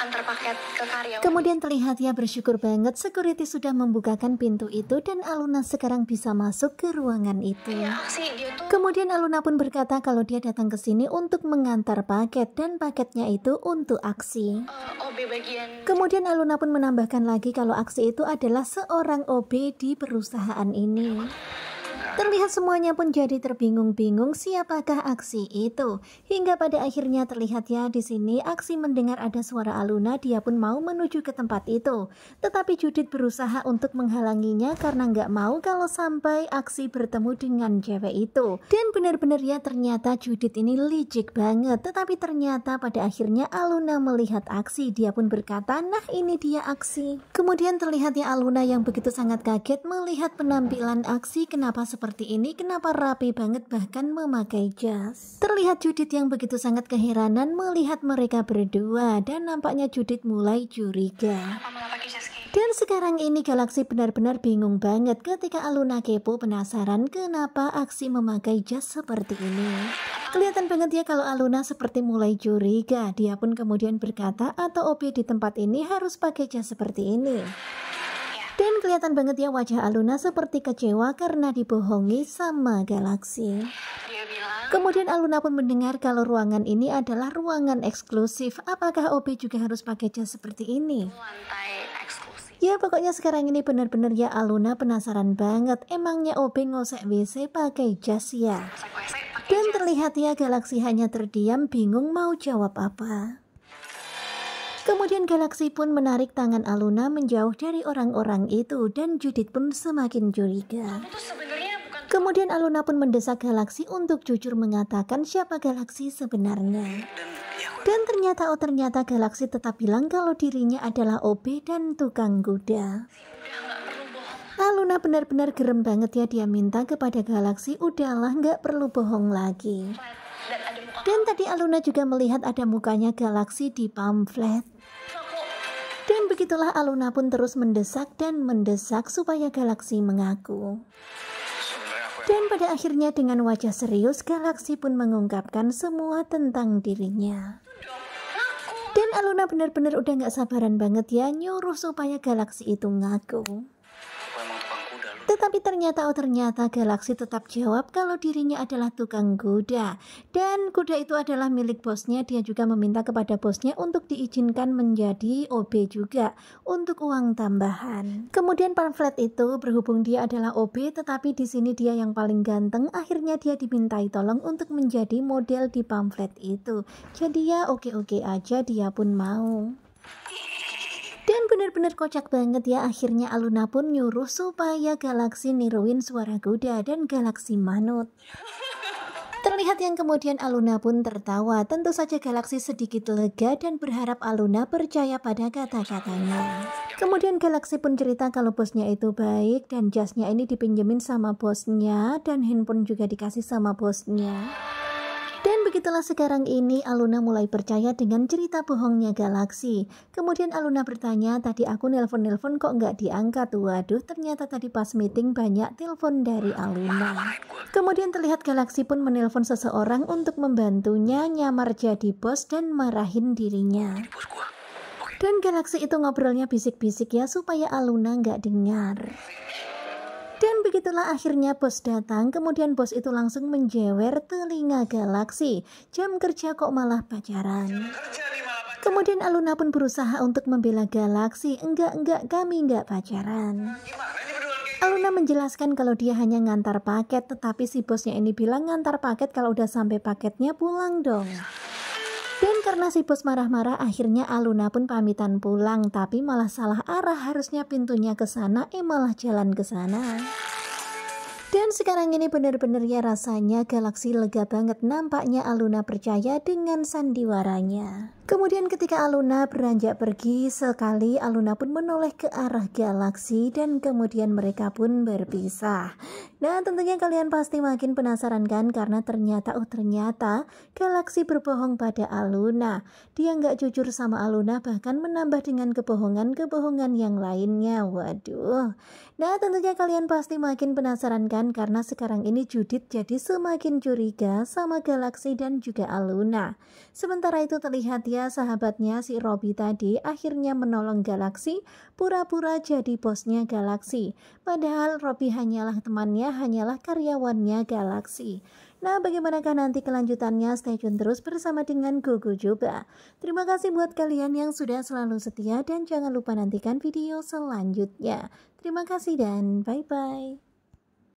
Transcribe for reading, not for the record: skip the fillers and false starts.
antar paket ke karyawan. Kemudian terlihat ya bersyukur banget security sudah membukakan pintu itu dan Aluna sekarang bisa masuk ke ruangan itu. Iya, sih dia tuh. Kemudian Aluna pun berkata kalau dia datang ke sini untuk mengantar paket dan paketnya itu untuk Aksi. OB bagian. Kemudian Aluna pun menambahkan lagi kalau Aksi itu adalah seorang OB di perusahaan ini. Terlihat semuanya pun jadi terbingung-bingung siapakah Aksi itu. Hingga pada akhirnya terlihat ya di sini Aksi mendengar ada suara Aluna, dia pun mau menuju ke tempat itu. Tetapi Judit berusaha untuk menghalanginya karena nggak mau kalau sampai Aksi bertemu dengan cewek itu. Dan benar-benar ya ternyata Judit ini licik banget. Tetapi ternyata pada akhirnya Aluna melihat Aksi, dia pun berkata, nah ini dia Aksi. Kemudian terlihat ya Aluna yang begitu sangat kaget melihat penampilan Aksi, kenapa seperti ini, kenapa rapi banget bahkan memakai jas. Terlihat Judit yang begitu sangat keheranan melihat mereka berdua dan nampaknya Judit mulai curiga. Dan sekarang ini Galaksi benar-benar bingung banget ketika Aluna kepo penasaran kenapa Aksi memakai jas seperti ini. Kelihatan banget ya kalau Aluna seperti mulai curiga. Dia pun kemudian berkata atau OB di tempat ini harus pakai jas seperti ini. Dan kelihatan banget ya wajah Aluna seperti kecewa karena dibohongi sama Galaksi. Kemudian Aluna pun mendengar kalau ruangan ini adalah ruangan eksklusif. Apakah OB juga harus pakai jas seperti ini? Lantai eksklusif. Ya pokoknya sekarang ini benar-benar ya Aluna penasaran banget. Emangnya OB ngosek WC pakai jas ya? Dan terlihat ya Galaksi hanya terdiam bingung mau jawab apa. Kemudian Galaksi pun menarik tangan Aluna menjauh dari orang-orang itu dan Judit pun semakin curiga. Kemudian Aluna pun mendesak Galaksi untuk jujur mengatakan siapa Galaksi sebenarnya. Dan ternyata Galaksi tetap bilang kalau dirinya adalah OB dan tukang kuda. Aluna benar-benar gerem banget ya, dia minta kepada Galaksi udahlah nggak perlu bohong lagi. Dan tadi Aluna juga melihat ada mukanya Galaksi di pamflet. Dan begitulah Aluna pun terus mendesak dan mendesak supaya Galaksi mengaku. Dan pada akhirnya dengan wajah serius Galaksi pun mengungkapkan semua tentang dirinya. Dan Aluna benar-benar udah gak sabaran banget ya nyuruh supaya Galaksi itu ngaku. Tetapi ternyata Galaksi tetap jawab kalau dirinya adalah tukang kuda. Dan kuda itu adalah milik bosnya. Dia juga meminta kepada bosnya untuk diizinkan menjadi OB juga untuk uang tambahan. Kemudian pamflet itu berhubung dia adalah OB tetapi di sini dia yang paling ganteng. Akhirnya dia dimintai tolong untuk menjadi model di pamflet itu. Jadi ya oke-oke aja dia pun mau. Dan benar-benar kocak banget ya, akhirnya Aluna pun nyuruh supaya Galaksi niruin suara kuda dan Galaksi manut. Terlihat yang kemudian Aluna pun tertawa. Tentu saja Galaksi sedikit lega dan berharap Aluna percaya pada kata-katanya. Kemudian Galaksi pun cerita kalau bosnya itu baik dan jasnya ini dipinjemin sama bosnya dan handphone juga dikasih sama bosnya. Dan begitulah sekarang ini Aluna mulai percaya dengan cerita bohongnya Galaksi. Kemudian Aluna bertanya, tadi aku nelpon kok nggak diangkat. Waduh, ternyata tadi pas meeting banyak telepon dari Aluna. Kemudian terlihat Galaksi pun menelpon seseorang untuk membantunya nyamar jadi bos dan marahin dirinya. Dan Galaksi itu ngobrolnya bisik-bisik ya supaya Aluna nggak dengar. Dan begitulah akhirnya bos datang, kemudian bos itu langsung menjewer telinga Galaksi. Jam kerja kok malah pacaran. Kemudian Aluna pun berusaha untuk membela Galaksi. Enggak, kami enggak pacaran. Aluna menjelaskan kalau dia hanya ngantar paket, tetapi si bosnya ini bilang ngantar paket kalau udah sampai paketnya pulang dong. Dan karena si bos marah-marah, akhirnya Aluna pun pamitan pulang, tapi malah salah arah, harusnya pintunya ke sana, malah jalan ke sana. Dan sekarang ini benar-benar ya rasanya Galaksi lega banget, nampaknya Aluna percaya dengan sandiwaranya. Kemudian ketika Aluna beranjak pergi, sekali Aluna pun menoleh ke arah Galaksi dan kemudian mereka pun berpisah. Nah tentunya kalian pasti makin penasaran kan, karena ternyata Galaksi berbohong pada Aluna. Dia nggak jujur sama Aluna, bahkan menambah dengan kebohongan yang lainnya. Waduh. Nah tentunya kalian pasti makin penasaran kan kan, karena sekarang ini Judith jadi semakin curiga sama Galaxy dan juga Aluna. Sementara itu terlihat ya sahabatnya si Robby tadi akhirnya menolong Galaxy, pura-pura jadi bosnya Galaxy. Padahal Robby hanyalah temannya, hanyalah karyawannya Galaxy. Nah, bagaimanakah nanti kelanjutannya? Stay tune terus bersama dengan Gogo Joba. Terima kasih buat kalian yang sudah selalu setia dan jangan lupa nantikan video selanjutnya. Terima kasih dan bye-bye.